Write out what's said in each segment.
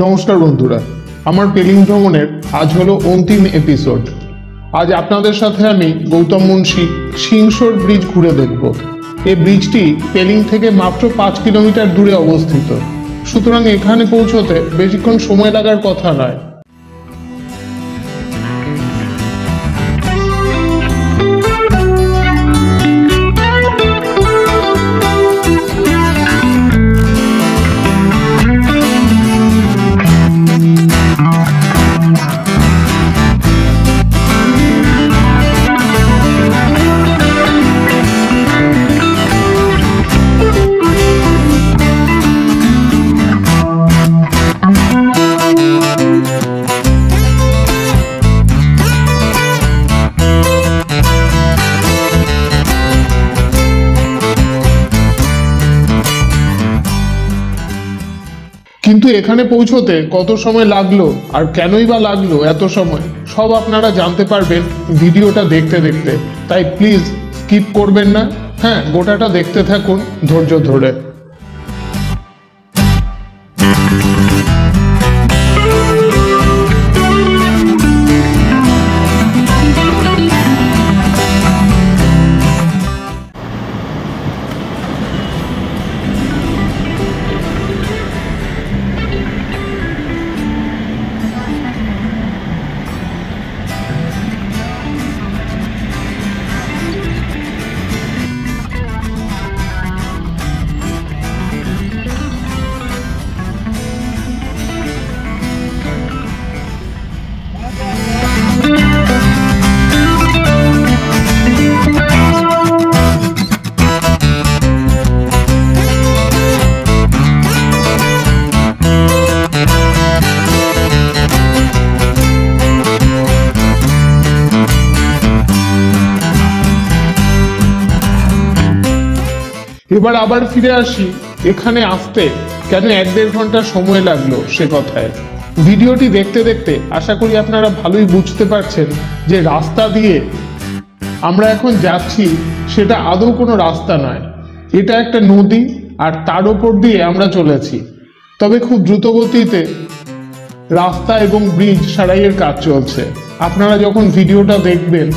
নমস্কার বন্ধুরা, আমার পেলিং ভ্রমণের আজ হলো অন্তিম এপিসোড। আজ আপনাদের সাথে আমি গৌতম মুন্সি সিংসর ব্রিজ ঘুরে দেখব। এই ব্রিজটি পেলিং থেকে মাত্র 5 কিলোমিটার দূরে অবস্থিত, সুতরাং এখানে পৌঁছতে বেশিক্ষণ সময় লাগার কথা নয়। কিন্তু এখানে পৌঁছতে কত সময় লাগলো আর কেনই বা লাগলো এত সময়, সব আপনারা জানতে পারবেন ভিডিওটা দেখতে দেখতে। তাই প্লিজ স্কিপ করবেন না, হ্যাঁ গোটাটা দেখতে থাকুন ধৈর্য ধরে। এবার আবার ফিরে আসি এখানে আসতে কেন 1-1.5 ঘন্টা সময় লাগলো সে কথায়। ভিডিওটি দেখতে দেখতে আশা করি আপনারা ভালোই বুঝতে পারছেন যে রাস্তা দিয়ে আমরা এখন যাচ্ছি সেটা আদৌ কোনো রাস্তা নয়, এটা একটা নদী আর তার উপর দিয়ে আমরা চলেছি। তবে খুব দ্রুত গতিতে রাস্তা এবং ব্রিজ সারাইয়ের কাজ চলছে। আপনারা যখন ভিডিওটা দেখবেন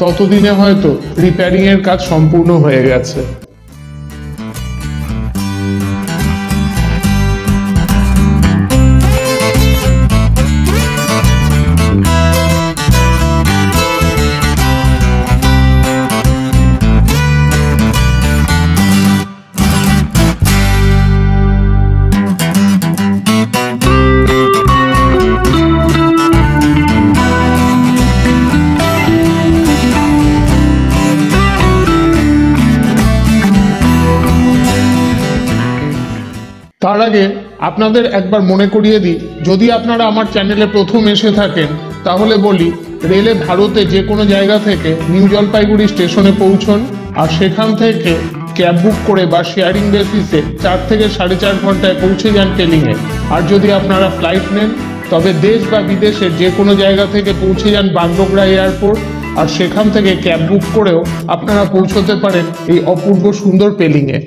ততদিনে হয়তো রিপেয়ারিং এর কাজ সম্পূর্ণ হয়ে গেছে। তার আগে আপনাদের একবার মনে করিয়ে দিই, যদি আপনারা আমার চ্যানেলে প্রথম এসে থাকেন তাহলে বলি, রেলে ভারতে যে কোনো জায়গা থেকে নিউ জলপাইগুড়ি স্টেশনে পৌঁছন আর সেখান থেকে ক্যাব বুক করে বা শেয়ারিং বেসিসে 4 থেকে 4.5 ঘন্টায় পৌঁছে যান পেলিংয়ে। আর যদি আপনারা ফ্লাইট নেন তবে দেশ বা বিদেশের যে কোনো জায়গা থেকে পৌঁছে যান বাগডোগরা এয়ারপোর্ট, আর সেখান থেকে ক্যাব বুক করেও আপনারা পৌঁছতে পারেন এই অপূর্ব সুন্দর পেলিংয়ে।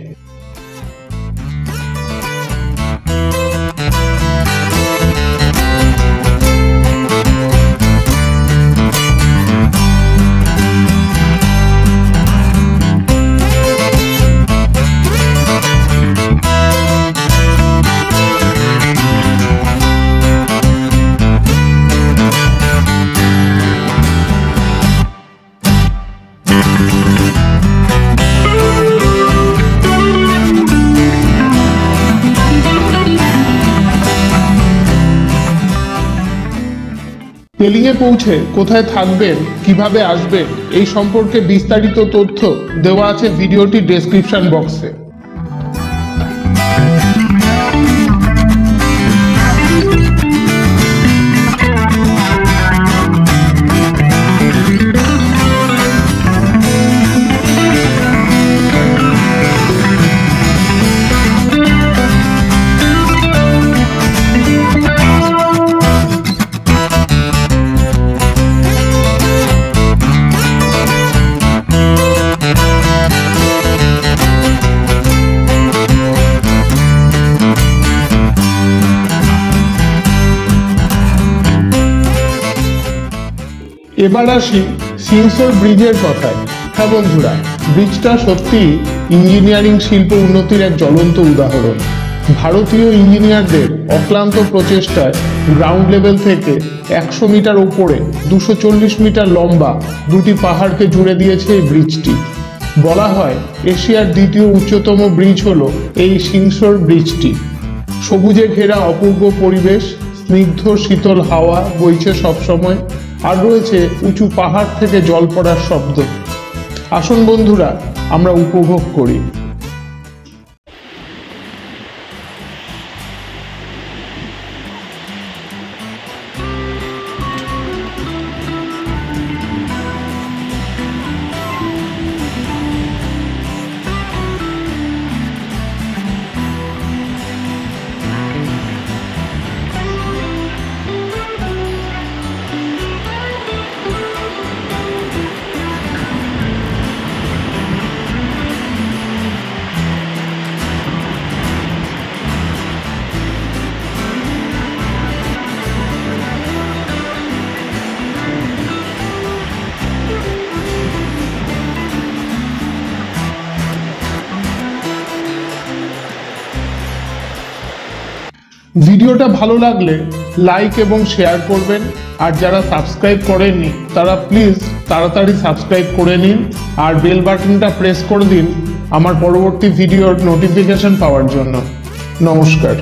পেলিংয়ে পৌঁছে কোথায় থাকবেন, কিভাবে আসবেন, এই সম্পর্কে বিস্তারিত তথ্য দেওয়া আছে ভিডিওটির ডেসক্রিপশন বক্সে। এবার আসি সিংসর ব্রিজের কথায়। হ্যাঁ বন্ধুরা, ব্রিজটা সত্যি ইঞ্জিনিয়ারিং শিল্প উন্নতির এক জ্বলন্ত উদাহরণ। ভারতীয় ইঞ্জিনিয়ারদের অক্লান্ত প্রচেষ্টায় গ্রাউন্ড লেভেল থেকে 100 মিটার উপরে 240 মিটার লম্বা দুটি পাহাড়কে জুড়ে দিয়েছে এই ব্রিজটি। বলা হয় এশিয়ার দ্বিতীয় উচ্চতম ব্রিজ হলো এই সিংসর ব্রিজটি। সবুজে ঘেরা অপূর্ব পরিবেশ, স্নিগ্ধ শীতল হাওয়া বইছে সবসময়, আর রয়েছে উঁচু পাহাড় থেকে জল পড়ার শব্দ। আসুন বন্ধুরা, আমরা উপভোগ করি। ভিডিওটা ভালো লাগলে লাইক এবং শেয়ার করবেন, আর যারা সাবস্ক্রাইব করেননি তারা প্লিজ তাড়াতাড়ি সাবস্ক্রাইব করে নিন আর বেল বাটনটা প্রেস করে দিন আমার পরবর্তী ভিডিওর নোটিফিকেশন পাওয়ার জন্য। নমস্কার।